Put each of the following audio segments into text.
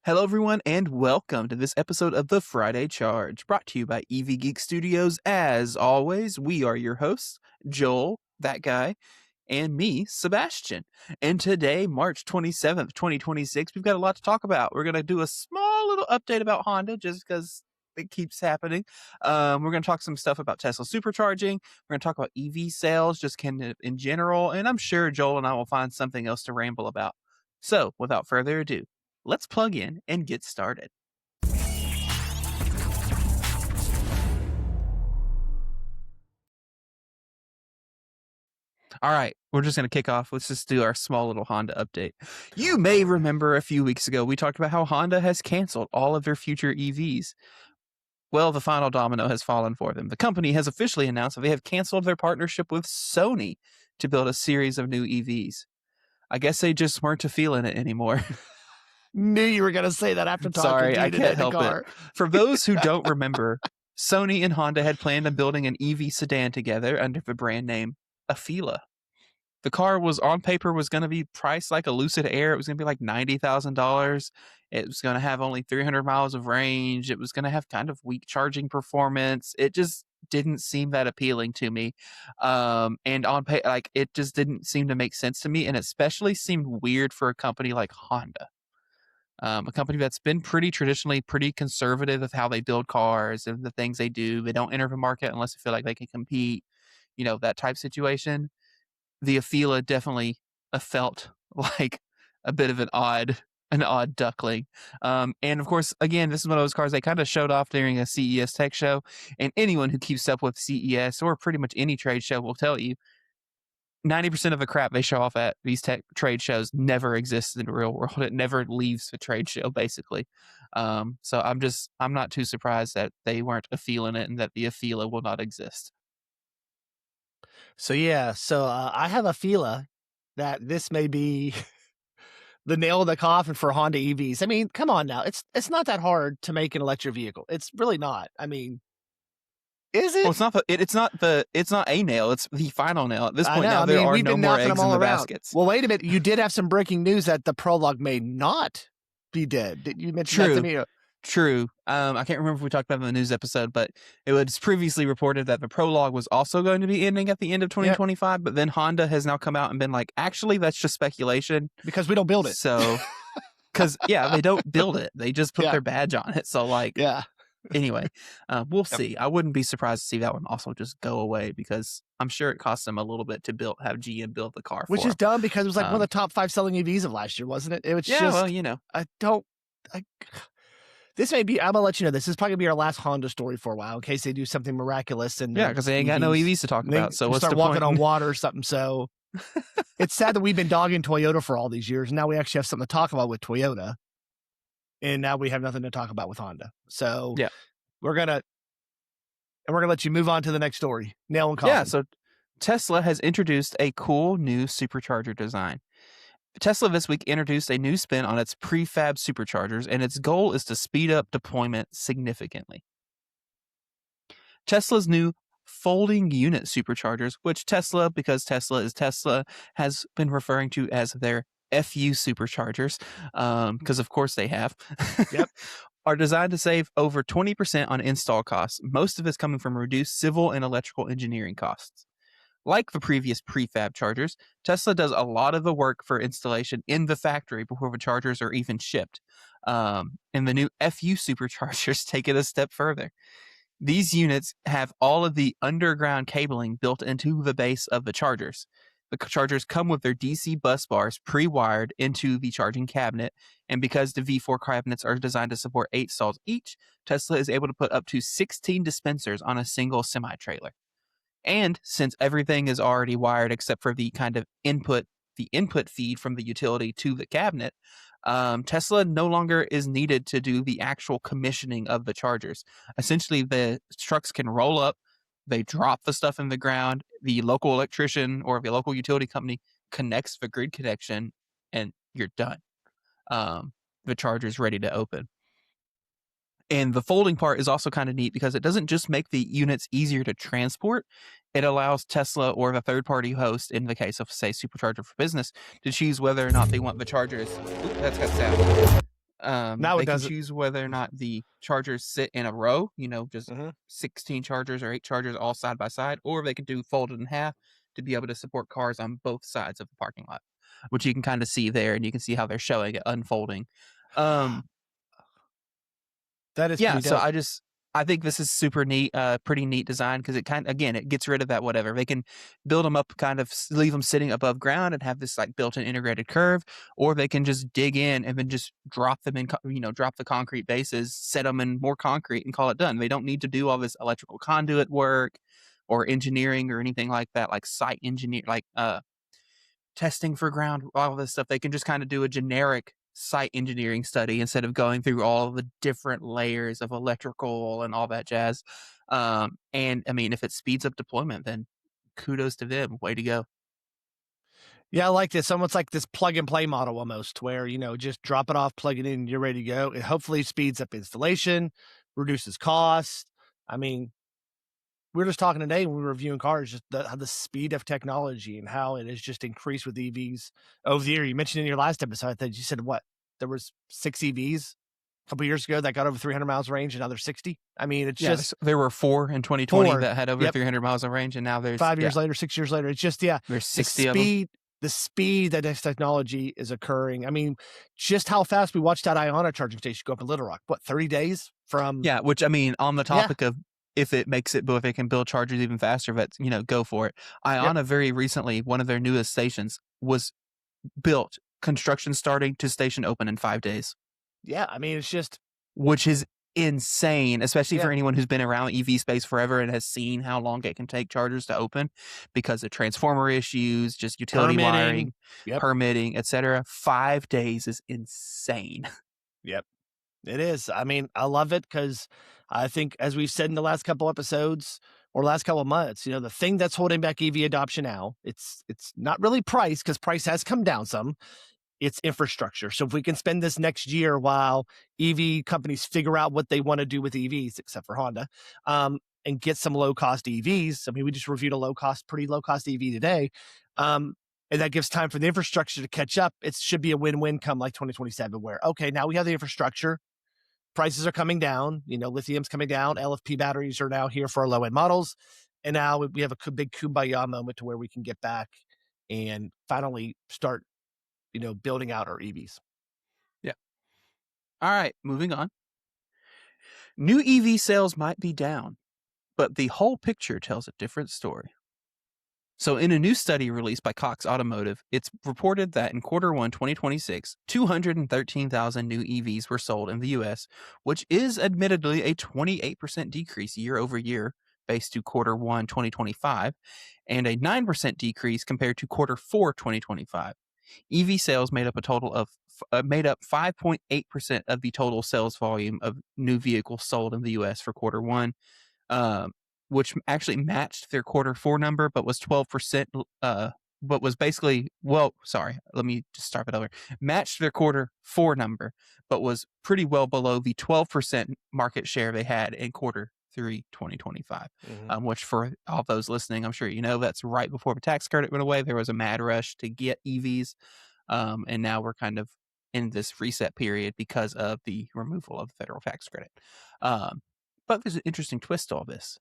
Hello, everyone, and welcome to this episode of the Friday Charge, brought to you by EV Geek Studios. As always, we are your hosts, Joel, that guy, and me, Sebastian. And today, March 27th, 2026, we've got a lot to talk about. We're going to do a small little update about Honda just because it keeps happening. We're going to talk some stuff about Tesla supercharging. We're going to talk about EV sales, just kind of in general, and I'm sure Joel and I will find something else to ramble about. So, without further ado, let's plug in and get started. All right, we're just going to kick off. Let's just do our small little Honda update. You may remember a few weeks ago, we talked about how Honda has canceled all of their future EVs. Well, the final domino has fallen for them. The company has officially announced that they have canceled their partnership with Sony to build a series of new EVs. I guess they just weren't feeling it anymore. Knew you were going to say that after talking Sorry, to you I can't help car. it. For those who don't remember, Sony and Honda had planned on building an EV sedan together under the brand name Afeela. The car was on paper was going to be priced like a Lucid Air. It was going to be like $90,000. It was going to have only 300 miles of range. It was going to have kind of weak charging performance. It just didn't seem that appealing to me. And on like it just didn't seem to make sense to me, and especially seemed weird for a company like Honda. A company that's been traditionally pretty conservative of how they build cars and the things they do. They don't enter the market unless they feel like they can compete, that type situation. The Afeela definitely felt like a bit of an odd duckling. And of course, again, this is one of those cars they kind of showed off during a CES tech show. And anyone who keeps up with CES or pretty much any trade show will tell you 90% of the crap they show off at these tech trade shows never exists in the real world. It never leaves the trade show, basically. So I'm not too surprised that they weren't feeling it and that the Afeela will not exist. So I have a feeling that this may be the nail in the coffin for Honda EVs. I mean, come on now. It's not that hard to make an electric vehicle. It's really not. I mean, is it? Well, it's not a nail. It's the final nail. At this point now, there are no more eggs in the baskets. Well, wait a minute. You did have some breaking news that the Prologue may not be dead. Did you mention that to me? True. I can't remember if we talked about it in the news episode, but it was previously reported that the Prologue was also going to be ending at the end of 2025. Yep. But then Honda has now come out and been like, actually, that's just speculation because we don't build it. So, because they don't build it. They just put their badge on it. So anyway, we'll see. I wouldn't be surprised to see that one also just go away because I'm sure it cost them a little bit to have GM build the car. Which is dumb because it was like one of the top 5 selling EVs of last year, wasn't it? It was this may be, I'm going to let you know, this is probably going to be our last Honda story for a while in case they do something miraculous. And because they ain't got no EVs to talk about. So what's the point? Start walking on water or something. So it's sad that we've been dogging Toyota for all these years. Now we actually have something to talk about with Toyota. And now we have nothing to talk about with Honda. So we're going to let you move on to the next story. Nail and coffin. Yeah, so Tesla has introduced a cool new supercharger design. Tesla this week introduced a new spin on its prefab superchargers, and its goal is to speed up deployment significantly. Tesla's new folding unit superchargers, which Tesla, because Tesla is Tesla, has been referring to as their FU Superchargers, because of course they have, are designed to save over 20% on install costs. Most of it's coming from reduced civil and electrical engineering costs. Like the previous prefab chargers, Tesla does a lot of the work for installation in the factory before the chargers are even shipped. And the new FU Superchargers take it a step further. These units have all of the underground cabling built into the base of the chargers. The chargers come with their DC bus bars pre-wired into the charging cabinet, and because the V4 cabinets are designed to support 8 stalls each, Tesla is able to put up to 16 dispensers on a single semi-trailer. And since everything is already wired except for the kind of input feed from the utility to the cabinet, Tesla no longer is needed to do the actual commissioning of the chargers. Essentially, the trucks can roll up, they drop the stuff in the ground, the local electrician or the local utility company connects the grid connection, and you're done. The charger's ready to open. And the folding part is also kind of neat because it doesn't just make the units easier to transport. It allows Tesla or the third-party host, in the case of, say, Supercharger for Business, to choose whether or not they want the chargers. Ooh, that's got sound. Now it They can doesn't. choose whether or not the chargers sit in a row, just Hmm. 16 chargers or 8 chargers all side by side, or they can do folded in half to be able to support cars on both sides of the parking lot, which you can kind of see there, and you can see how they're showing it unfolding. Um, That is yeah, pretty so dope. I think this is super neat, pretty neat design because again, it gets rid of that whatever. They can build them up, kind of leave them sitting above ground and have this like built-in integrated curve, or they can just dig in and then just drop them in, drop the concrete bases, set them in more concrete and call it done. They don't need to do all this electrical conduit work or engineering or anything like that, like site engineer, like testing for ground, all of this stuff. They can just kind of do a generic site engineering study instead of going through all the different layers of electrical and all that jazz. And I mean, if it speeds up deployment, then kudos to them. Way to go. Yeah, I like this. Almost like this plug and play model almost where, just drop it off, plug it in, you're ready to go. It hopefully speeds up installation, reduces cost. I mean, we were just talking today when we were reviewing cars, just the speed of technology and how it has just increased with EVs over the year. You mentioned in your last episode that you said what there was 6 EVs a couple years ago that got over 300 miles range, and now there's 60. I mean, it's Yeah, just there were 4 in 2020 four. that had over Yep. 300 miles of range, and now there's 5 years later, 6 years later, it's just there's the 60 of them. speed that this technology is occurring. I mean, just how fast we watched that Iona charging station go up in Little Rock. What, 30 days from? Yeah, which I mean, on the Yeah. topic of if it makes it, but if it can build chargers even faster, that's go for it. Yep. Iona very recently, one of their newest stations was built, construction starting to station open in 5 days. Yeah. I mean, it's just, Which is insane, especially for yeah. anyone who's been around EV space forever and has seen how long it can take chargers to open because of transformer issues, just utility wiring, Yep. permitting, etc. 5 days is insane. Yep. It is. I mean, I love it because I think, as we've said in the last couple episodes or last couple of months, the thing that's holding back EV adoption now, it's not really price because price has come down some. It's infrastructure. So if we can spend this next year while EV companies figure out what they want to do with EVs, except for Honda, and get some low cost EVs. I mean, we just reviewed a pretty low cost EV today. And that gives time for the infrastructure to catch up. It should be a win-win come like 2027, where, okay, now we have the infrastructure. Prices are coming down. Lithium's coming down. LFP batteries are now here for our low end models. And now we have a big kumbaya moment to where we can get back and finally start, building out our EVs. Yeah. All right, moving on. New EV sales might be down, but the whole picture tells a different story. So, in a new study released by Cox Automotive, it's reported that in Q1 2026, 213,000 new EVs were sold in the US, which is admittedly a 28% decrease year over year based to Q1 2025, and a 9% decrease compared to Q4 2025. EV sales made up 5.8% of the total sales volume of new vehicles sold in the US for Q1. Which actually matched their Q4 number, but was 12%. But was basically, sorry, let me just start it over. Matched their Q4 number, but was pretty well below the 12% market share they had in Q3 2025. Which for all those listening, I'm sure that's right before the tax credit went away. There was a mad rush to get EVs, and now we're kind of in this reset period because of the removal of the federal tax credit. But there's an interesting twist to all this.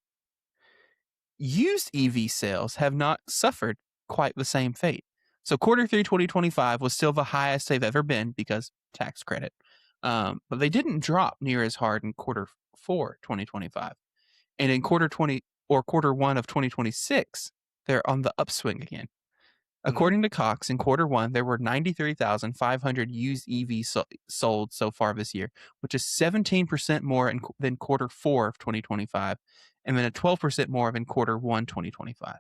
Used EV sales have not suffered quite the same fate. So Q3 2025 was still the highest they've ever been because tax credit. But they didn't drop near as hard in Q4 2025. And in Q1 of 2026, they're on the upswing again. According to Cox, in Q1, there were 93,500 used EVs sold so far this year, which is 17% more than Q4 of 2025, and then a 12% more than Q1 2025.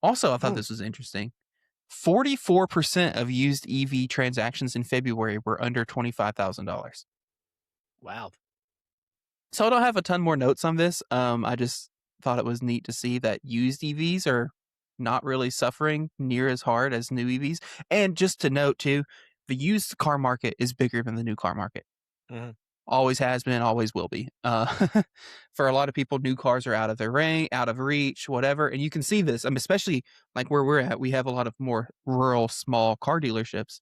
Also, I thought this was interesting. 44% of used EV transactions in February were under $25,000. Wow. So I don't have a ton more notes on this. I just thought it was neat to see that used EVs are not really suffering near as hard as new EVs. And just to note too, the used car market is bigger than the new car market. Always has been, always will be. For a lot of people, new cars are out of their range, out of reach, whatever. And you can see this, especially like where we're at, we have a lot of more rural, small car dealerships.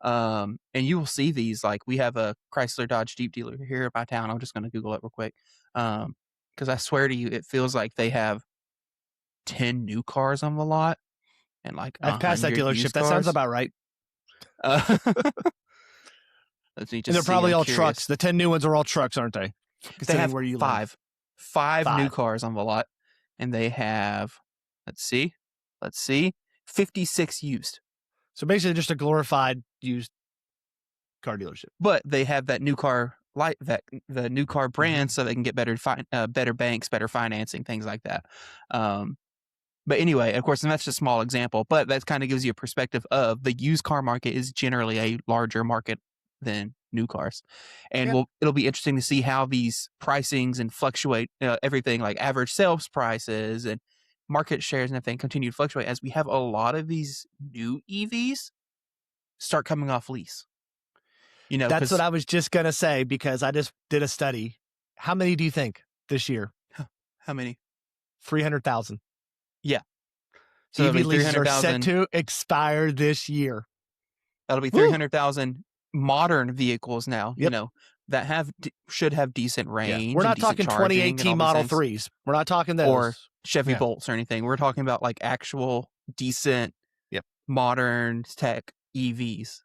And you will see these, like we have a Chrysler Dodge Jeep dealer here in my town. I'm just going to Google it real quick. Because I swear to you, it feels like they have 10 new cars on the lot and like I've passed that 100 dealership. used That sounds cars. about right. Let me just And they're see. probably I'm all curious. trucks. The 10 new ones are all trucks, aren't they? They have where you five. live. Five new cars on the lot. And they have, let's see, 56 used. So basically just a glorified used car dealership. But they have that new car the new car brand, so they can get better banks, better financing, things like that. But anyway, of course, and that's just a small example, but that kind of gives you a perspective of the used car market is generally a larger market than new cars. And it'll be interesting to see how these pricings and fluctuate, everything like average sales prices and market shares and everything continue to fluctuate as we have a lot of these new EVs start coming off lease. That's what I was just going to say, because I just did a study. How many do you think this year? How many? 300,000. Yeah. So EV leases are set to expire this year. That'll be 300,000 modern vehicles now, that should have decent range. We're not talking 2018 Model 3s. We're not talking those. Or Chevy Bolts or anything. We're talking about like actual decent modern tech EVs.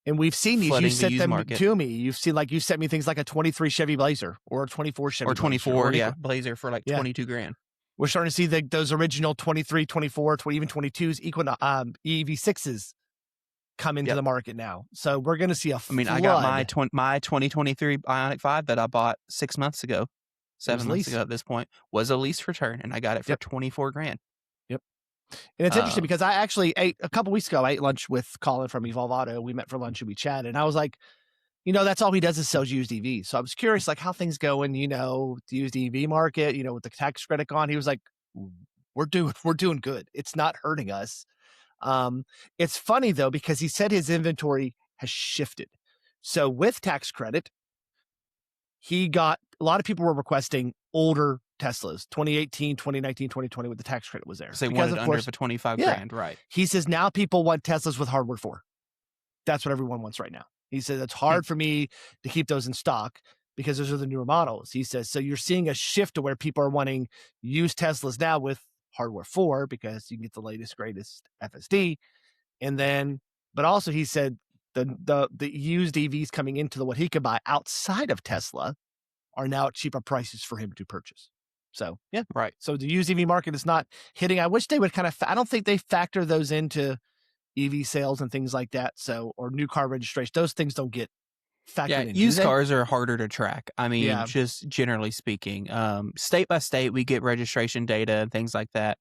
And we've seen these. You sent them to me. You've seen, like, you sent me things like a 23 Chevy Blazer or a 24 Chevy or 24 Blazer. Blazer for like 22 grand. We're starting to see those original 23, 24, even 22s, EV6s come into the market now. So we're going to see a flood. I got my 2023 Ioniq 5 that I bought 6 months ago, 7 months ago at this point, was a lease return, and I got it for 24 grand. Yep. And it's interesting because I actually a couple weeks ago, I ate lunch with Colin from Evolve Auto. We met for lunch and we chatted, and I was like, that's all he does is sells used EVs. So I was curious, like, how things go in, the used EV market, with the tax credit gone. He was like, we're doing good. It's not hurting us. It's funny though, because he said his inventory has shifted. So with tax credit, a lot of people were requesting older Teslas, 2018, 2019, 2020, with the tax credit was there. So they wanted under the 25 grand, right? He says now people want Teslas with hardware 4. That's what everyone wants right now. He says it's hard for me to keep those in stock because those are the newer models. He says, so you're seeing a shift to where people are wanting used Teslas now with hardware 4 because you can get the latest, greatest FSD. And then, but also he said the used EVs coming into what he could buy outside of Tesla are now at cheaper prices for him to purchase. So, right. So the used EV market is not hitting. I wish they would I don't think they factor those into EV sales and things like that. So, or new car registration, those things don't get factored in. Used cars are harder to track. I mean, just generally speaking, state by state, we get registration data and things like that.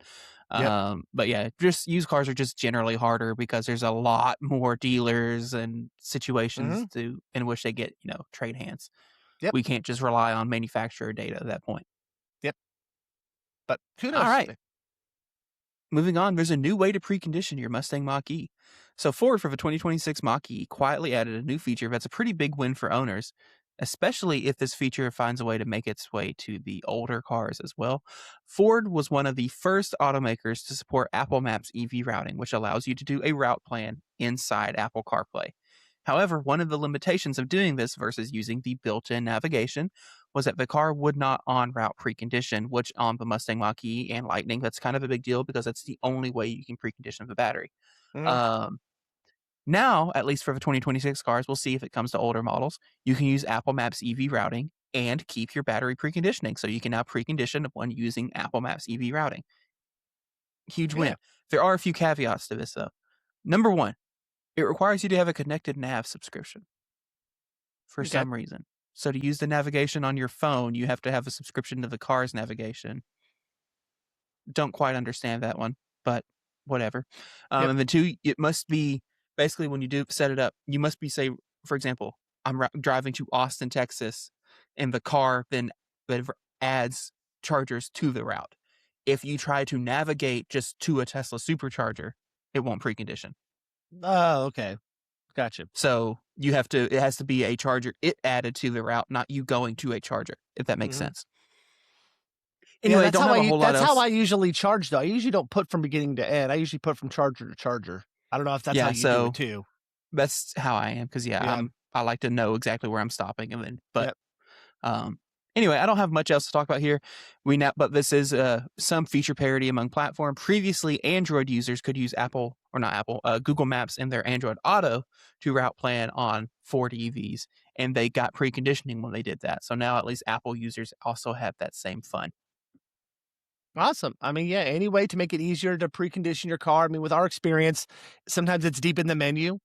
But just used cars are just generally harder because there's a lot more dealers and situations in which they get, trade hands. We can't just rely on manufacturer data at that point. But kudos. All right. Moving on, there's a new way to precondition your Mustang Mach E. So Ford, for the 2026 Mach E, quietly added a new feature that's a pretty big win for owners, especially if this feature finds a way to make its way to the older cars as well. Ford was one of the first automakers to support Apple Maps EV routing, which allows you to do a route plan inside Apple CarPlay. However, one of the limitations of doing this versus using the built-in navigation was that the car would not on-route precondition, which on the Mustang Mach-E and Lightning, that's kind of a big deal because that's the only way you can precondition the battery. Now, at least for the 2026 cars, we'll see if it comes to older models, you can use Apple Maps EV routing and keep your battery preconditioning. So you can now precondition when using Apple Maps EV routing. Huge win. There are a few caveats to this, though. Number one, it requires you to have a connected nav subscription for some reason. So to use the navigation on your phone, you have to have a subscription to the car's navigation. Don't quite understand that one, but whatever. And then two, it must be basically when you do set it up, you must be, say, for example, I'm driving to Austin, Texas, and the car then adds chargers to the route. If you try to navigate just to a Tesla supercharger, it won't precondition. Oh, okay. Gotcha. So it has to be a charger it added to the route, not you going to a charger, if that makes sense. Anyway, that's how I usually charge, though. I usually don't put from beginning to end. I usually put from charger to charger. I don't know if that's how you do it too. That's how I am, because Yeah. I like to know exactly where I'm stopping, and then but Yep. um, anyway, I don't have much else to talk about here. But this is some feature parity among platform. Previously, Android users could use Google Maps in their Android Auto to route plan on Ford EVs, and they got preconditioning when they did that. So now at least Apple users also have that same fun. Awesome. I mean, yeah, any way to make it easier to precondition your car. I mean, with our experience, sometimes it's deep in the menu.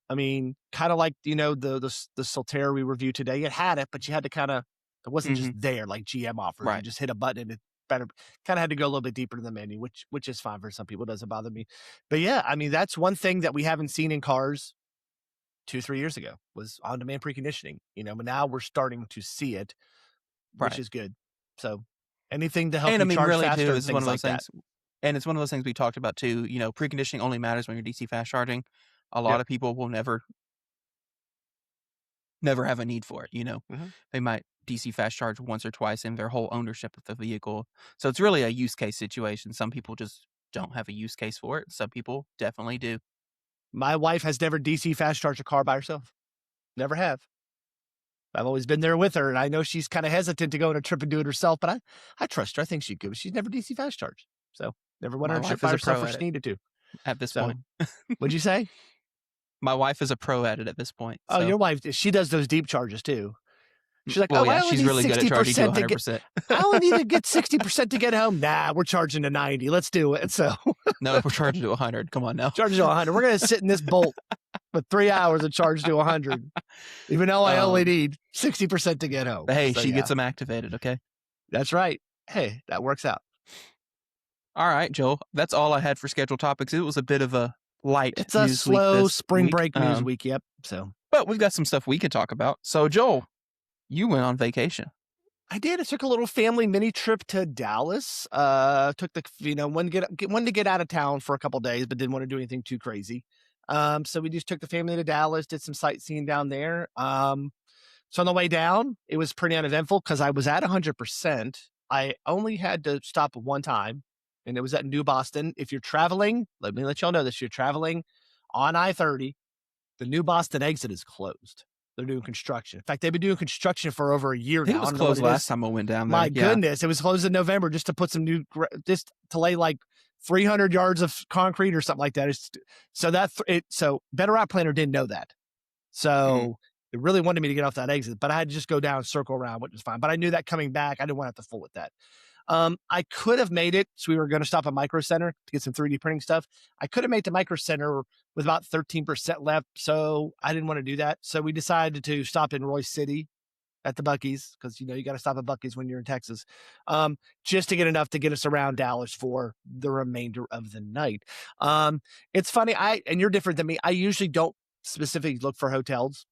I mean, kind of like, the Solterra we reviewed today. It had it, but you had to it wasn't just Hmm. there like GM offers. You Right, just hit a button and it better kind of had to go a little bit deeper in the menu, which is fine for some people. It doesn't bother me. But yeah, I mean, that's one thing that we haven't seen in cars 2, 3 years ago was on-demand preconditioning, but now we're starting to see it, which right. is good. So anything to help And I you mean, charge really, too, faster, this is one things of those like that. things, and it's one of those things we talked about too. Preconditioning only matters when you're DC fast charging. A lot Yep. of people will never have a need for it. Mhm. They might DC fast charge once or twice in their whole ownership of the vehicle. So it's really a use case situation. Some people just don't have a use case for it. Some people definitely do. My wife has never DC fast charged a car by herself. Never have. I've always been there with her, and I know she's kind of hesitant to go on a trip and do it herself, but I trust her. I think she'd go. She's never DC fast charged. So never went My on a trip wife by is a herself pro where at she it needed to. at this So point. what'd you say? My wife is a pro at it at this point. Oh, So, your wife, she does those deep charges too. She's like, well, oh, yeah, I only she's need really good at charging to 60% to get 100%. I only need to get 60% to get home. Nah, we're charging to 90. Let's do it. So No, we're charging to 100. Come on now. charging to 100. We're going to sit in this bolt for 3 hours and charge to 100, even though I only need 60% to get home. But hey, So she yeah, gets them activated. Okay. that's right. Hey, that works out. All right, Joel. That's all I had for scheduled topics. It was a bit of a light It's a news week slow this spring week. break news week. Yep. So But we've got some stuff we can talk about. So, Joel, you went on vacation. I did. I took a little family mini trip to Dallas. Took wanted to get out of town for a couple days, but didn't want to do anything too crazy. So we just took the family to Dallas, did some sightseeing down there. So on the way down, it was pretty uneventful because I was at 100%. I only had to stop one time, and it was at New Boston. If you're traveling, let me let y'all know this: you're traveling on I-30, the New Boston exit is closed. They're doing construction. In fact, they've been doing construction for over a year I think now. it was I don't know what closed it last is. time I went down there. My Yeah. goodness, it was closed in November just to put some just to lay like 300 yards of concrete or something like that. So Better Route Planner didn't know that. So it really wanted me to get off that exit, but I had to just go down and circle around, which was fine. But I knew that coming back, I didn't want to have to fool with that. I could have made it. So we were going to stop at Micro Center to get some 3D printing stuff. I could have made the Micro Center with about 13% left. So I didn't want to do that. So we decided to stop in Royce City at the Buc-ee's because, you got to stop at Buc-ee's when you're in Texas, just to get enough to get us around Dallas for the remainder of the night. It's funny. And you're different than me. I usually don't specifically look for hotels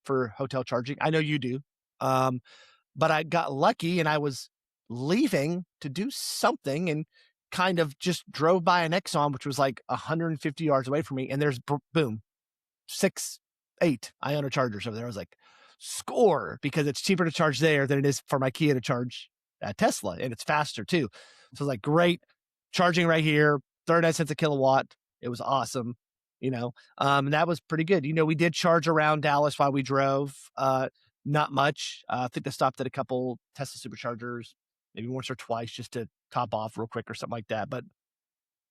for hotel charging. I know you do. But I got lucky and I was leaving to do something and kind of just drove by an Exxon, which was like 150 yards away from me. And there's boom, 6, 8 IYILO chargers over there. I was like, score, because it's cheaper to charge there than it is for my Kia to charge at Tesla. And it's faster too. So I was like, great, charging right here, 39 cents a kilowatt. It was awesome. And that was pretty good. We did charge around Dallas while we drove. Not much. I think they stopped at a couple Tesla Superchargers, maybe once or twice just to top off real quick or something like that. But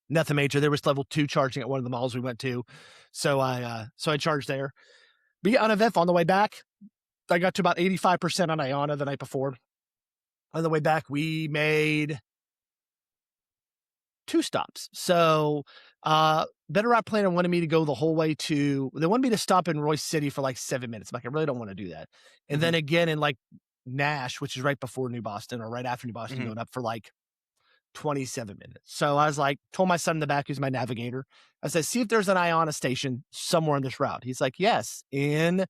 nothing major. There was level 2 charging at one of the malls we went to. So I charged there. But yeah, uneventful on the way back. I got to about 85% on IONNA the night before. On the way back, we made 2 stops. So Better Route Planner wanted me to go the whole way they wanted me to stop in Royce City for like 7 minutes. I'm like, I really don't want to do that. And then again in like Nash, which is right before New Boston or right after New Boston, going up for like 27 minutes. So I was like, told my son in the back, who's my navigator, I said, see if there's an IONNA station somewhere on this route. He's like, yes, and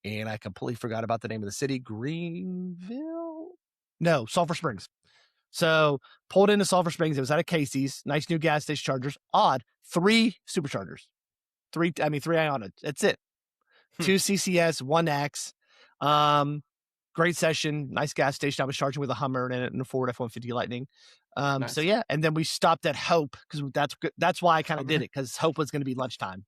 I completely forgot about the name of the city. Greenville? No, Sulphur Springs. So pulled into Sulphur Springs. It was at a Casey's. Nice new gas station chargers. Odd. 3 superchargers. 3 IONNA. That's it. 2 CCS, 1 NACS. Great session. Nice gas station. I was charging with a Hummer in it and a Ford F-150 Lightning. Nice. So yeah. And then we stopped at Hope because that's why I kind of did it, because Hope was going to be lunchtime.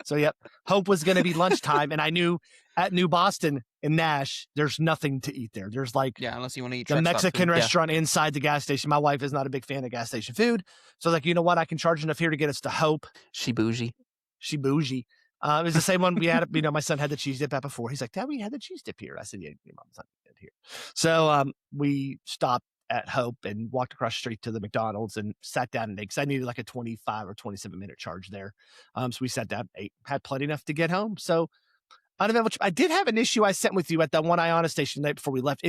So, yep. Hope was going to be lunchtime. And I knew at New Boston in Nash, there's nothing to eat there. There's like unless you want to eat the Mexican food. restaurant inside the gas station. My wife is not a big fan of gas station food. So I was like, you know what? I can charge enough here to get us to Hope. She bougie. It was the same one we had. My son had the cheese dip at before. He's like, Dad, we had the cheese dip here. I said, yeah, your mom's not here. So we stopped at Hope and walked across the street to the McDonald's and sat down and ate, because I needed like a 25 or 27-minute charge there. So we sat down, ate, had plenty enough to get home. So I did have an issue I sent with you at the one IYILO station the night before we left.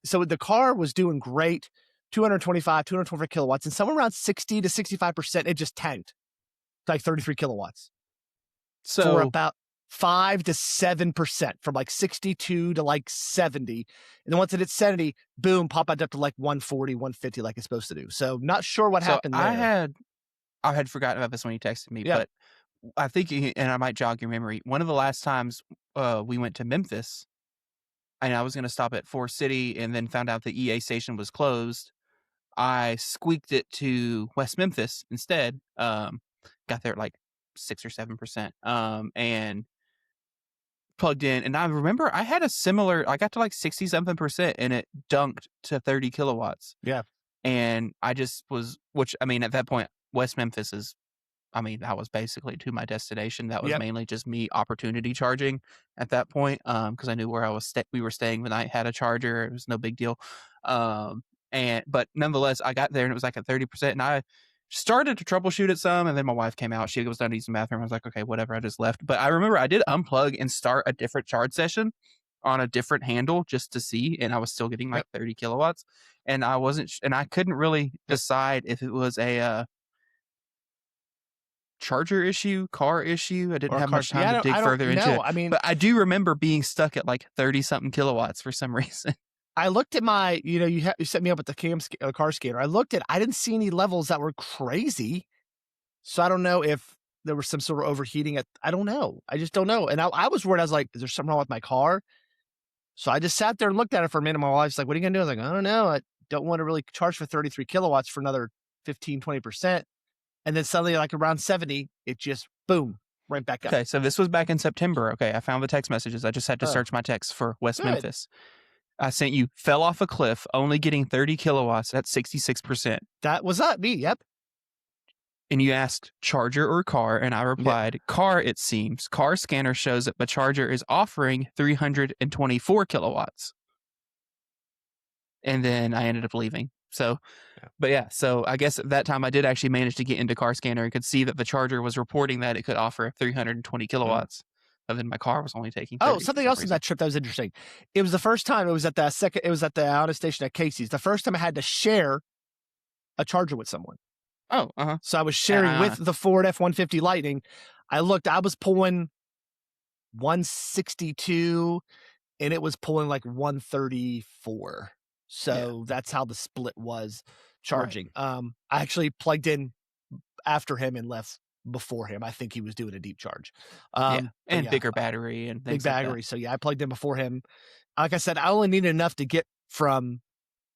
So the car was doing great, 225 kilowatts, and somewhere around 60 to 65%, it just tanked to like 33 kilowatts. So for about 5 to 7%, from like 62 to like 70. And then once it hit 70, boom, pop it up to like 140, 150 like it's supposed to do. So not sure what happened there. I had forgotten about this when you texted me, but I think, and I might jog your memory, one of the last times we went to Memphis, and I was going to stop at Forest City and then found out the EA station was closed. I squeaked it to West Memphis instead. Got there at like 6 or 7%. And plugged in, and I remember I had a similar, I got to like 60-something% and it dunked to 30 kilowatts. Yeah. And I just was, at that point, West Memphis is, that was basically to my destination. That was mainly just me opportunity charging at that point. Cause I knew where we were staying when I had a charger. It was no big deal. But nonetheless, I got there and it was like at 30%, and I started to troubleshoot it some, and then my wife came out. She was done to use the bathroom. I was like, okay, whatever. I just left. But I remember I did unplug and start a different charge session on a different handle just to see, and I was still getting like 30 kilowatts. And I couldn't really decide if it was a charger issue, car issue. I didn't have much time to dig further into it. But I do remember being stuck at like 30-something kilowatts for some reason. I looked at my, you set me up with the car scanner. I didn't see any levels that were crazy. So I don't know if there was some sort of overheating. I don't know. I just don't know. And I was worried. I was like, is there something wrong with my car? So I just sat there and looked at it for a minute. My wife's like, what are you going to do? I was like, I don't know. I don't want to really charge for 33 kilowatts for another 15, 20%. And then suddenly, like around 70, it just, boom, right back up. Okay, so this was back in September. Okay, I found the text messages. I just had to search my text for West Memphis. I sent you, fell off a cliff, only getting 30 kilowatts at 66%. That was me, yep. And you asked charger or car, and I replied, car, it seems. Car scanner shows that the charger is offering 324 kilowatts. And then I ended up leaving. So, so I guess at that time I did actually manage to get into car scanner and could see that the charger was reporting that it could offer 320 kilowatts. But then my car was only taking 30. Something else in that trip that was interesting. It was the first time, it was at the IYILO station at Casey's. The first time I had to share a charger with someone. Oh, uh-huh. So I was sharing with the Ford F-150 Lightning. I was pulling 162 and it was pulling like 134. So that's how the split was charging. Right. I actually plugged in after him and left before him. I think he was doing a deep charge. Bigger battery and things big battery. So I plugged in before him. Like I said, I only needed enough to get from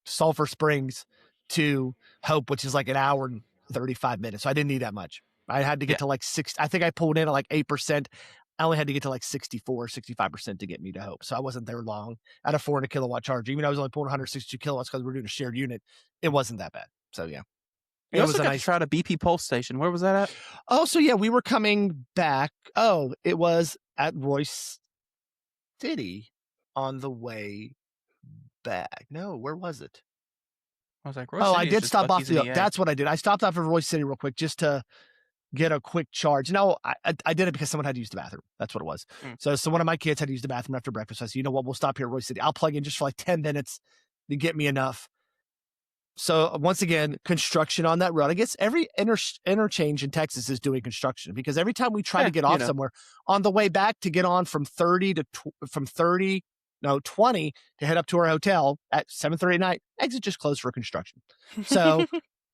Sulphur Springs to Hope, which is like an hour and 35 minutes. So I didn't need that much. I had to get to like 6. I think I pulled in at like 8%. I only had to get to like 64, 65% to get me to Hope. So I wasn't there long at a 400 kilowatt charge. Even though I was only pulling 162 kilowatts because we were doing a shared unit, it wasn't that bad. So yeah. You also got to try a BP Pulse station. Where was that at? Oh, so yeah, we were coming back. Oh, it was at Royce City on the way back. No, where was it? I was like, Royce City I did stop off. EA. That's what I did. I stopped off at Royce City real quick just to get a quick charge. No, I did it because someone had to use the bathroom. That's what it was. So one of my kids had to use the bathroom after breakfast. I said, you know what? We'll stop here at Royce City. I'll plug in just for like 10 minutes to get me enough. So once again, construction on that road. I guess every interchange in Texas is doing construction because every time we try to get off somewhere on the way back to get on from 20 to head up to our hotel at 7:30 at night, exit just closed for construction. So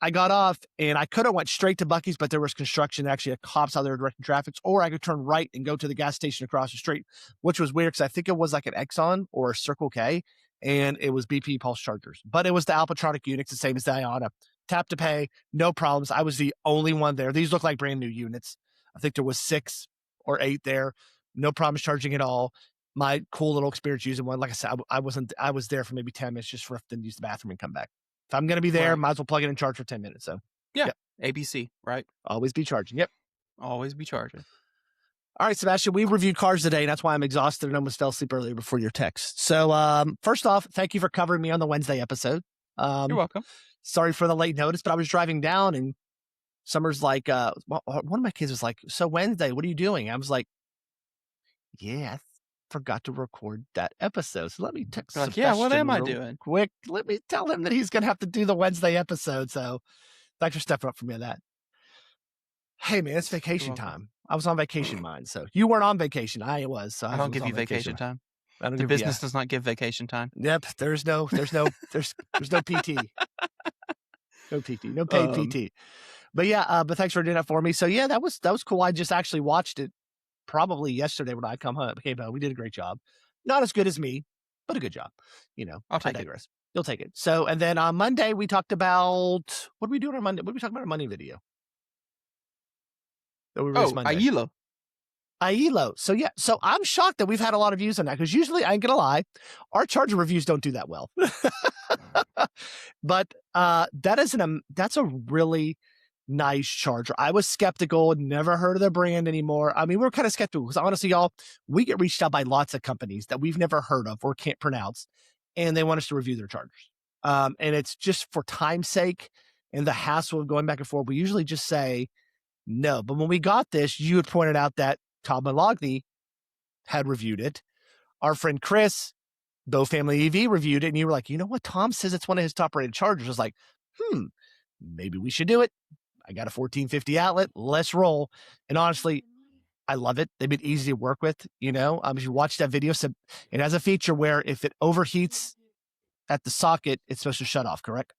I got off and I could have went straight to Buc-ee's, but there was construction. Actually, a cops out there directing traffic, or I could turn right and go to the gas station across the street, which was weird because I think it was like an Exxon or a Circle K. And it was BP Pulse Chargers. But it was the Alpatronic units, the same as the IYILO. Tap to pay, no problems. I was the only one there. These look like brand new units. I think there was 6 or 8 there. No problems charging at all. My cool little experience using one. Like I said, I was there for maybe 10 minutes just for them to use the bathroom and come back. If I'm going to be there, Right. might as well plug it in and charge for 10 minutes. So Yeah. yep. ABC, right? Always be charging. Yep. Always be charging. All right, Sebastian, we reviewed cars today, and that's why I'm exhausted and almost fell asleep earlier before your text. So first off, thank you for covering me on the Wednesday episode. You're welcome. Sorry for the late notice, but I was driving down and Summer's like, one of my kids was like, so Wednesday, what are you doing? I was like, yeah, I forgot to record that episode. So let me text Like, yeah, what am I Sebastian doing? quick. Let me tell him that he's going to have to do the Wednesday episode. So thanks for stepping up for me on that. Hey, man, it's vacation time. I was on vacation mine. So you weren't on vacation. I was. So I don't give you vacation time. I don't The business does not give vacation time. Yep. There's no PT. No PT. No paid PT. But yeah, but thanks for doing that for me. So yeah, that was cool. I just actually watched it probably yesterday when I came home. We did a great job. Not as good as me, but a good job. I'll take I digress. You'll take it. So, and then on Monday we talked about what did we do on our Monday? What did we talk about our Monday video? That we released Monday. IYILO. IYILO. So yeah, so I'm shocked that we've had a lot of views on that because usually I ain't gonna lie, our charger reviews don't do that well. But that's a really nice charger. I was skeptical, never heard of the brand anymore. I mean, we're kind of skeptical because honestly, y'all, we get reached out by lots of companies that we've never heard of or can't pronounce, and they want us to review their chargers. And it's just for time's sake and the hassle of going back and forth. We usually just say no. But when we got this, you had pointed out that Tom Malogny had reviewed it. Our friend Chris, Bow Family EV, reviewed it, and you were like, you know what? Tom says it's one of his top-rated chargers. I was like, maybe we should do it. I got a 1450 outlet. Let's roll. And honestly, I love it. They've been easy to work with. If you watch that video, so it has a feature where if it overheats at the socket, it's supposed to shut off, correct?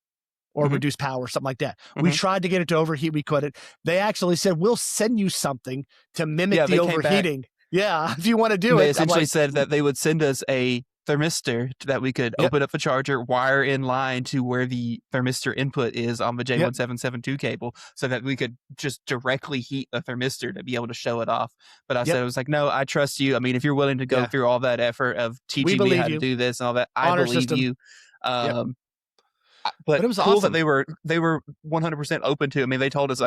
Or reduce power, something like that. We tried to get it to overheat. We couldn't. They actually said, we'll send you something to mimic the overheating. Yeah, if you want to do it. They essentially said that they would send us a thermistor that we could open up the charger, wire in line to where the thermistor input is on the J1772 cable so that we could just directly heat the thermistor to be able to show it off. But I said, I was like, no, I trust you. I mean, if you're willing to go through all that effort of teaching me how to do this and all that, I believe you. But it was cool that they were 100% open to. I mean, they told us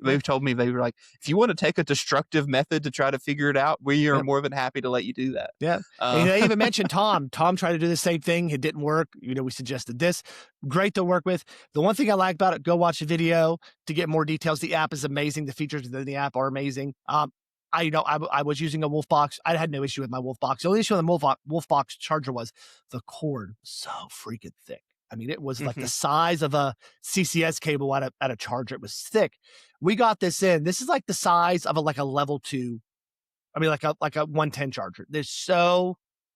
they've told me they were like, if you want to take a destructive method to try to figure it out, we are more than happy to let you do that. Yeah. And they even mentioned Tom. Tom tried to do the same thing. It didn't work. We suggested this. Great to work with. The one thing I like about it, go watch the video to get more details. The app is amazing. The features within the app are amazing. I was using a Wolfbox. I had no issue with my Wolfbox. The only issue with the Wolfbox charger was the cord so freaking thick. I mean, it was like the size of a CCS cable at a charger. It was thick. We got this in. This is like the size of a level 2. I mean, like a 110 charger. There's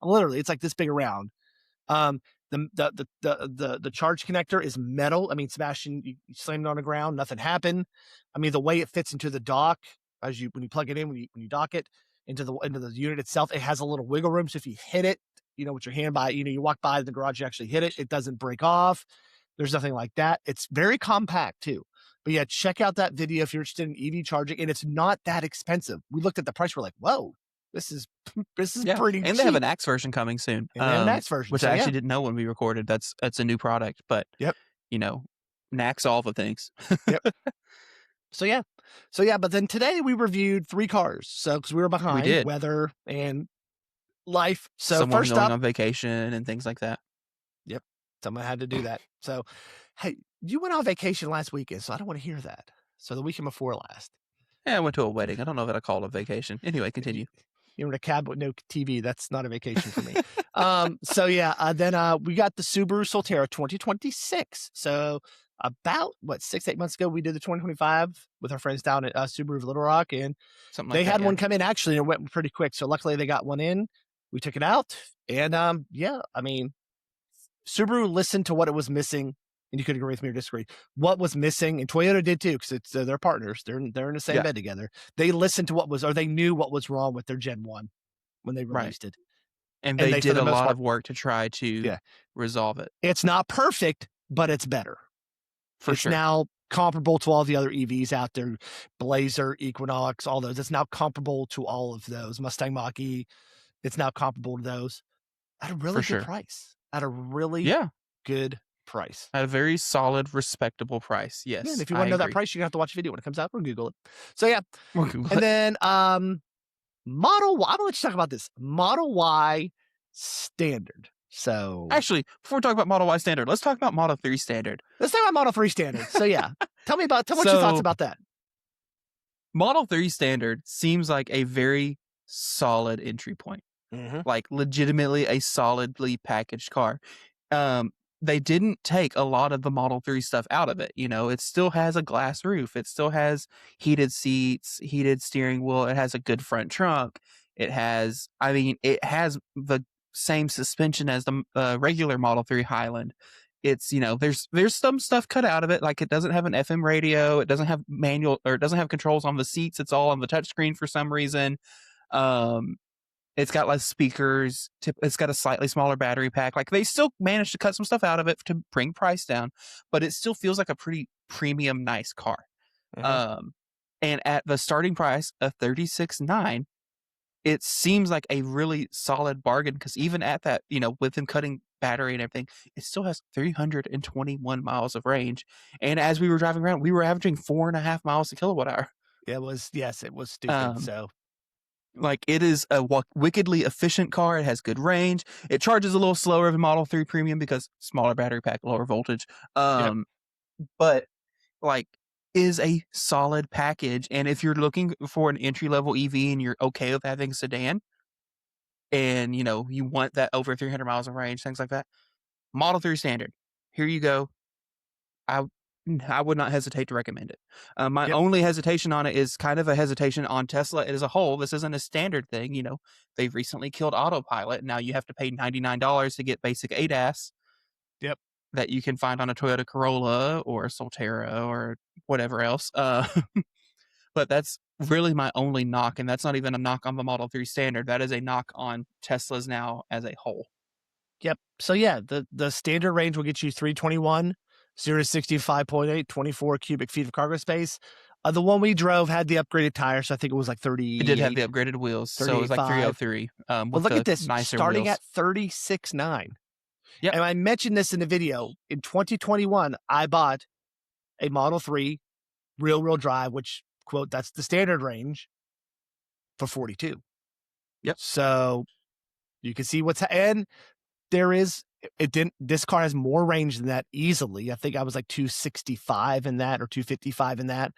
literally, it's like this big around. The charge connector is metal. I mean, Sebastian, you slammed it on the ground, nothing happened. I mean, the way it fits into the dock when you plug it in, when you dock it into the unit itself, it has a little wiggle room. So if you hit it, with your hand you walk by the garage, you actually hit it. It doesn't break off. There's nothing like that. It's very compact too. But yeah, check out that video if you're interested in EV charging, and it's not that expensive. We looked at the price. We're like, whoa, this is pretty cheap. And they have an NACS version coming soon. And they have an NACS version. Which I actually didn't know when we recorded. That's a new product, but NACS all the things. So yeah, but then today we reviewed 3 cars. So because we were behind weather and life. So someone first going up, on vacation and things like that. Yep. Someone had to do that. So, hey, you went on vacation last weekend, so I don't want to hear that. So the weekend before last. Yeah, I went to a wedding. I don't know that I called it a vacation. Anyway, continue. You were in a cab with no TV. That's not a vacation for me. Then we got the Subaru Solterra 2026. So about 6-8 months ago, we did the 2025 with our friends down at Subaru of Little Rock, and they had one come in actually, and it went pretty quick. So luckily they got one in. We took it out, and I mean, Subaru listened to what it was missing, and you could agree with me or disagree. What was missing, and Toyota did too, because it's they're partners. They're in the same bed together. They listened to they knew what was wrong with their Gen 1 when they released it. And they did a lot of work to try to resolve it. It's not perfect, but it's better. For sure. Now comparable to all the other EVs out there, Blazer, Equinox, all those. It's now comparable to all of those. Mustang Mach E, it's now comparable to those at a really good price. At a really good price. At a very solid, respectable price. Yes. Yeah, and if you want to know that price, you're gonna have to watch a video when it comes out or Google it. So yeah. And then Model Y. I'm gonna let you talk about this. Model Y Standard. So actually, before we talk about Model Y Standard, let's talk about Model 3 Standard. Let's talk about Model 3 Standard. So yeah. tell me what your thoughts about that. Model 3 Standard seems like a very solid entry point. Like legitimately a solidly packaged car. They didn't take a lot of the Model 3 stuff out of it. You know, it still has a glass roof. It still has heated seats, heated steering wheel. It has a good front trunk. It has the same suspension as the regular Model 3 Highland. It's, you know, there's some stuff cut out of it. Like it doesn't have an FM radio. It doesn't have manual, or it doesn't have controls on the seats. It's all on the touchscreen for some reason. It's got less speakers. It's got a slightly smaller battery pack. Like they still managed to cut some stuff out of it to bring price down, but it still feels like a pretty premium, nice car. And at the starting price of $36,900, it seems like a really solid bargain, because even at that, you know, with them cutting battery and everything, it still has 321 miles of range. And as we were driving around, we were averaging 4.5 miles a kilowatt hour. It was stupid. So like it is a wickedly efficient car. It has good range. It charges a little slower than Model 3 Premium because smaller battery pack, lower voltage. But like is a solid package. And if you're looking for an entry level EV and you're okay with having a sedan, and you know you want that over 300 miles of range, things like that, Model 3 Standard, here you go. I would not hesitate to recommend it. My only hesitation on it is kind of a hesitation on Tesla as a whole. This isn't a standard thing. You know, they've recently killed autopilot. Now you have to pay $99 to get basic ADAS. That you can find on a Toyota Corolla or a Solterra or whatever else. But that's really my only knock. And that's not even a knock on the Model 3 Standard. That is a knock on Teslas now as a whole. So yeah, the standard range will get you 321, 0 to 65.8, 24 cubic feet of cargo space. The one we drove had the upgraded tires, so I think it was like 30. It did have the upgraded wheels, so it was like 303. But look at this, starting wheels. At 36,900. Yep. And I mentioned this in the video. In 2021, I bought a Model 3 rear-wheel drive, which, quote, that's the standard range, for 42. So you can see and this car has more range than that easily. I think I was like 265 in that or 255 in that.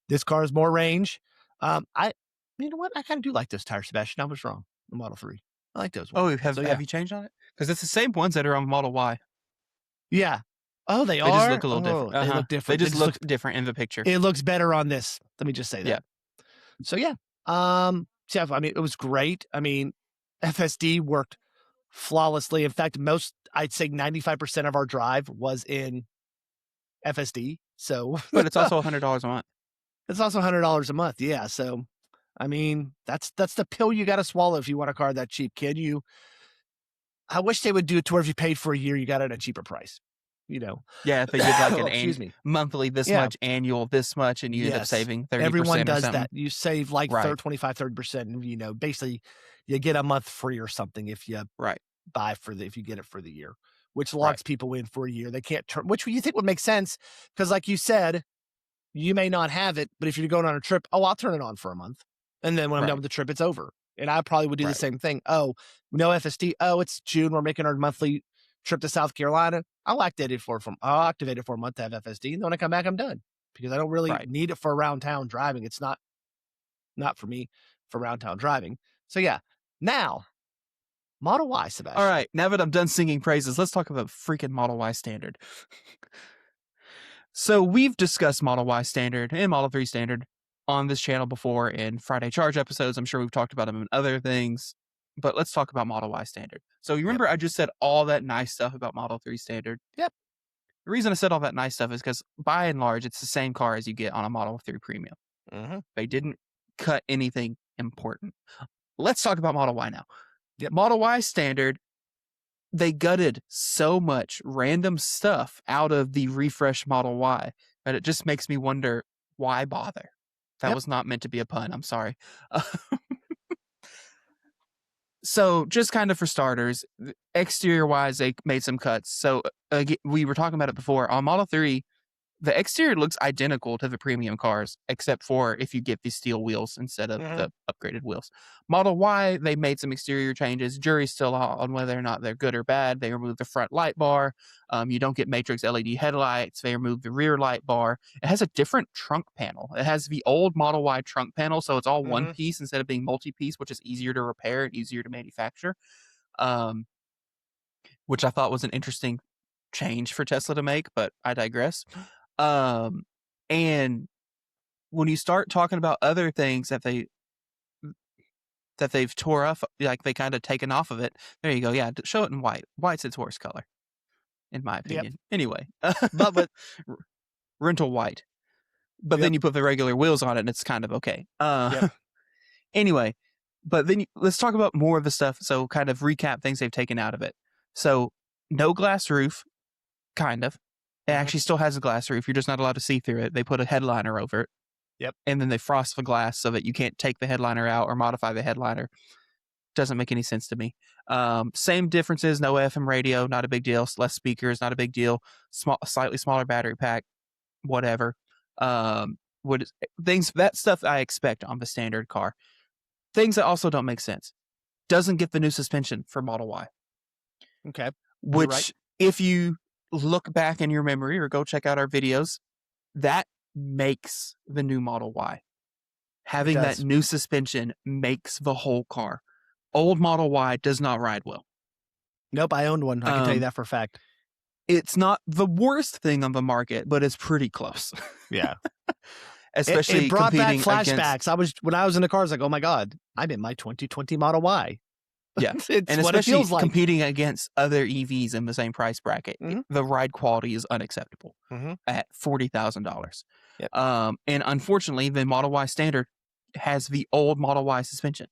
This car has more range. You know what? I kind of do like those tires, Sebastian. I was wrong. The Model 3. I like those ones. Oh, have you changed on it? Because it's the same ones that are on Model Y. Yeah. Oh, they are? They just look a little different. They look different. They just look different in the picture. It looks better on this. Let me just say that. So yeah. I mean, it was great. I mean, FSD worked flawlessly. In fact, I'd say 95% of our drive was in FSD. So, but it's also $100 a month. It's also $100 a month. Yeah. So, I mean, that's the pill you got to swallow if you want a car that cheap, kid. I wish they would do it to where if you paid for a year, you got it at a cheaper price. You know. Yeah, if they did like an monthly this much, annual this much, and you end up saving 30%. Everyone does that. You save like 25, 30%. And, you know, basically you get a month free or something if you buy if you get it for the year, which locks people in for a year. They can't turn, which you think would make sense because, like you said, you may not have it, but if you're going on a trip, I'll turn it on for a month, and then when I'm done with the trip, it's over. And I probably would do the same thing. Oh, no FSD. Oh, it's June. We're making our monthly trip to South Carolina. I'll activate it for a month to have FSD, and then when I come back, I'm done because I don't really need it for around town driving. It's not for me for around town driving. So yeah, now Model Y, Sebastian. All right, now that I'm done singing praises, let's talk about freaking Model Y Standard. So we've discussed Model Y Standard and Model 3 Standard on this channel before in Friday Charge episodes. I'm sure we've talked about them in other things, but let's talk about Model Y Standard. So you remember I just said all that nice stuff about Model 3 Standard? Yep. The reason I said all that nice stuff is because by and large, it's the same car as you get on a Model 3 Premium. They didn't cut anything important. Let's talk about Model Y now. Model Y Standard, they gutted so much random stuff out of the refresh Model Y But it just makes me wonder, why bother? That Yep. was not meant to be a pun. I'm sorry. So just kind of for starters, exterior wise, they made some cuts. So we were talking about it before on Model 3. The exterior looks identical to the premium cars, except for if you get the steel wheels instead of the upgraded wheels. Model Y, they made some exterior changes. Jury's still out on whether or not they're good or bad. They removed the front light bar. You don't get matrix LED headlights. They removed the rear light bar. It has a different trunk panel. It has the old Model Y trunk panel, so it's all one piece instead of being multi-piece, which is easier to repair and easier to manufacture, which I thought was an interesting change for Tesla to make, but I digress. And when you start talking about other things that they've tore off, like they kind of taken off of it, there you go. Yeah, show it in white. White's its worst color, in my opinion. Anyway, But with rental white, but then you put the regular wheels on it, and it's kind of okay. Anyway, but then let's talk about more of the stuff. So, kind of recap things they've taken out of it. So, no glass roof, kind of. It actually still has a glass roof. You're just not allowed to see through it. They put a headliner over it. And then they frost the glass so that you can't take the headliner out or modify the headliner. Doesn't make any sense to me. Same differences. No FM radio, not a big deal. Less speakers, not a big deal. Slightly smaller battery pack, whatever. That stuff I expect on the standard car. Things that also don't make sense. Doesn't get the new suspension for Model Y. Okay. Which, if you look back in your memory or go check out our videos, that makes the new Model Y. Having that new suspension makes the whole car. Old Model Y does not ride well. Nope, I owned one. I can tell you that for a fact. It's not the worst thing on the market, but it's pretty close. Yeah. Especially it brought back flashbacks. When I was in the car, I was like, oh my God, I'm in my 2020 Model Y. Yeah. It's and what especially it feels like. Competing against other EVs in the same price bracket, the ride quality is unacceptable at $40,000. And unfortunately, the Model Y standard has the old Model Y suspension.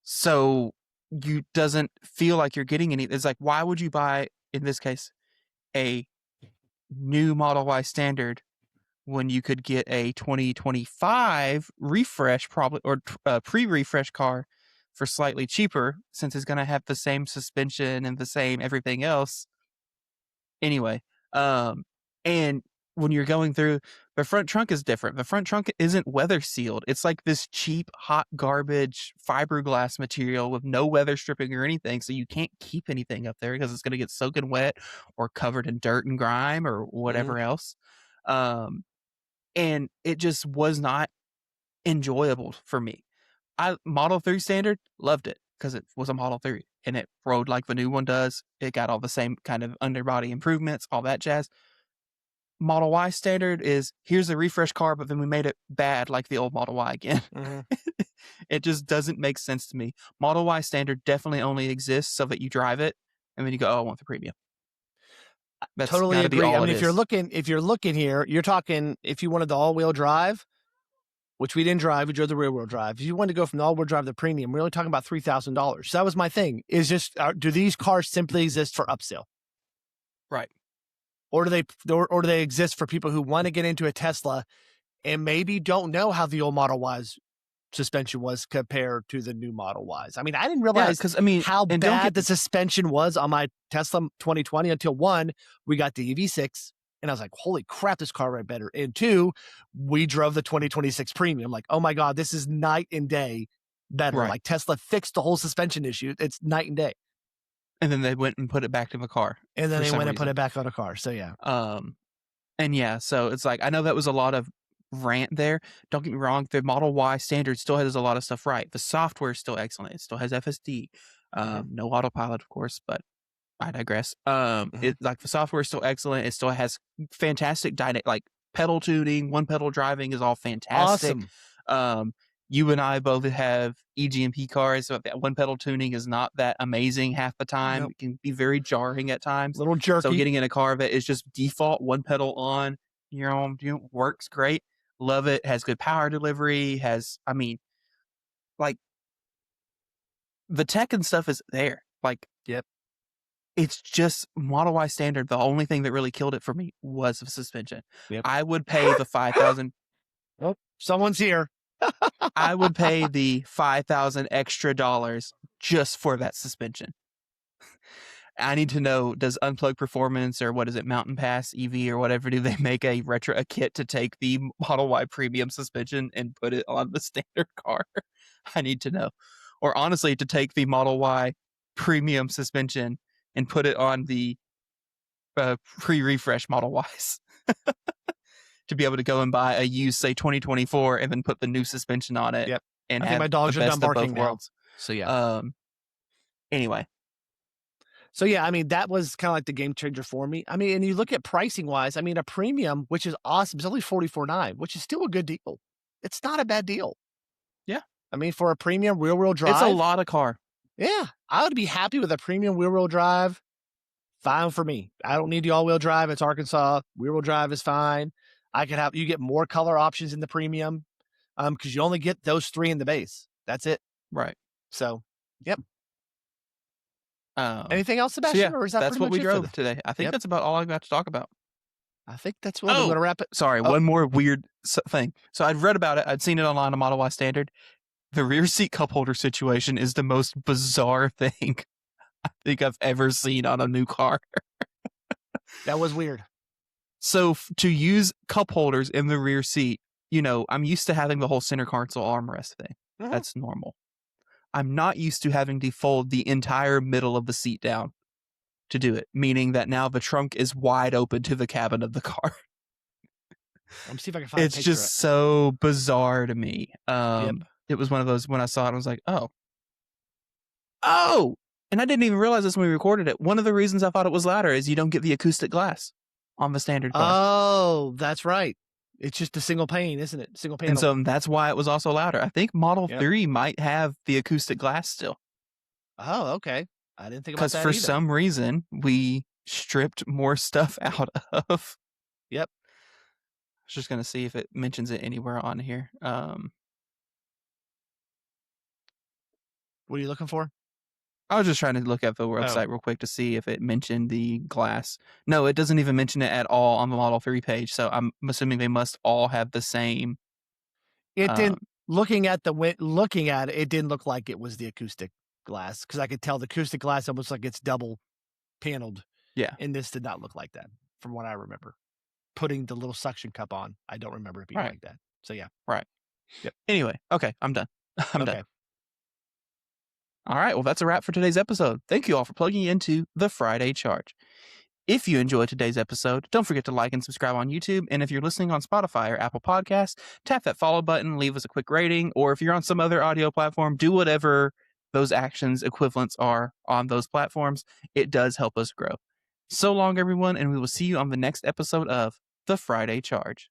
So you doesn't feel like you're getting any. It's like, why would you buy, in this case, a new Model Y standard when you could get a 2025 refresh, probably, or pre-refresh car for slightly cheaper, since it's going to have the same suspension and the same everything else. Anyway, and when you're going through, the front trunk is different. The front trunk isn't weather sealed. It's like this cheap, hot garbage fiberglass material with no weather stripping or anything. So you can't keep anything up there because it's going to get soaking wet or covered in dirt and grime or whatever else. And it just was not enjoyable for me. Model 3 standard, loved it because it was a Model 3 and it rode like the new one does. It got all the same kind of underbody improvements, all that jazz. Model Y standard is, here's a refresh car, but then we made it bad like the old Model Y again. It just doesn't make sense to me. Model Y standard definitely only exists so that you drive it and then you go, oh, I want the premium. That's totally gotta agree. be all I mean, it if you're is. looking here, you're talking, if you wanted the all-wheel drive, which we didn't drive, we drove the rear-wheel drive. If you wanted to go from the all-wheel drive to the premium, we're only talking about $3,000. So that was my thing. Is just, do these cars simply exist for upsale? Right. Or do they exist for people who want to get into a Tesla and maybe don't know how the old Model Y's suspension was compared to the new Model Ys? I mean, I didn't realize how bad the suspension was on my Tesla 2020 until, one, we got the EV6, and I was like, holy crap, this car ride better. And two, we drove the 2026 Premium. Like, oh my God, this is night and day better. Right. Like, Tesla fixed the whole suspension issue. It's night and day. And then they went and put it back in the car. And then they went and put it back on a car. So yeah. And yeah, so it's like, I know that was a lot of rant there. Don't get me wrong, the Model Y standard still has a lot of stuff right. The software is still excellent. It still has FSD. No autopilot, of course, but I digress. It, like, the software is still excellent. It still has fantastic like pedal tuning. One pedal driving is all fantastic. Awesome. You and I both have EGMP cars, so that one pedal tuning is not that amazing half the time. It can be very jarring at times. A little jerky. So getting in a car that is just default one pedal on, works great. Love it. Has good power delivery. Like, the tech and stuff is there. Like, it's just Model Y standard. The only thing that really killed it for me was the suspension. Yep. I would pay the 5,000. Oh, someone's here. I would pay the 5,000 extra dollars just for that suspension. I need to know, does Unplugged Performance or what is it, Mountain Pass EV or whatever, do they make a kit to take the Model Y premium suspension and put it on the standard car? I need to know. Or honestly, to take the Model Y premium suspension and put it on the pre-refresh Model Ys. To be able to go and buy a used, say, 2024 and then put the new suspension on it. Yep. And I have think my dogs the are best done of both barking now. worlds. So yeah. Anyway. So yeah, I mean, that was kind of like the game changer for me. I mean, and you look at pricing wise, I mean, a premium, which is awesome, is only $44,900, which is still a good deal. It's not a bad deal. Yeah. I mean, for a premium rear-wheel drive. It's a lot of car. Yeah. I would be happy with a premium rear-wheel drive. Fine for me. I don't need the all-wheel drive. It's Arkansas. Rear-wheel drive is fine. You get more color options in the premium because you only get those 3 in the base. That's it. Right. So, yep. Anything else, Sebastian? So yeah, or is that that's what we drove today. I think that's about all I've got to talk about. I think that's what we're going to wrap it. Sorry, one more weird thing. So I'd read about it. I'd seen it online on Model Y Standard. The rear seat cup holder situation is the most bizarre thing I think I've ever seen on a new car. That was weird. So to use cup holders in the rear seat, I'm used to having the whole center console armrest thing. Mm-hmm. That's normal. I'm not used to having to fold the entire middle of the seat down to do it, meaning that now the trunk is wide open to the cabin of the car. Let me see if I can find it's just so bizarre to me. It was one of those, when I saw it, I was like, oh. And I didn't even realize this when we recorded it. One of the reasons I thought it was louder is you don't get the acoustic glass on the standard car. Oh, that's right. It's just a single pane, isn't it? Single panel. And so that's why it was also louder. I think Model 3 might have the acoustic glass still. Oh, okay. I didn't think about that because for some reason, we stripped more stuff out of. Yep. I was just going to see if it mentions it anywhere on here. What are you looking for? I was just trying to look at the website real quick to see if it mentioned the glass. No, it doesn't even mention it at all on the Model 3 page. So I'm assuming they must all have the same. It didn't. Looking at it, it didn't look like it was the acoustic glass because I could tell the acoustic glass almost like it's double paneled. Yeah. And this did not look like that from what I remember. Putting the little suction cup on, I don't remember it being like that. So yeah. Right. Yep. Anyway, okay, I'm done. I'm done. All right, well, that's a wrap for today's episode. Thank you all for plugging into the Friday Charge. If you enjoyed today's episode, don't forget to like and subscribe on YouTube. And if you're listening on Spotify or Apple Podcasts, tap that follow button, leave us a quick rating. Or if you're on some other audio platform, do whatever those actions equivalents are on those platforms. It does help us grow. So long, everyone, and we will see you on the next episode of the Friday Charge.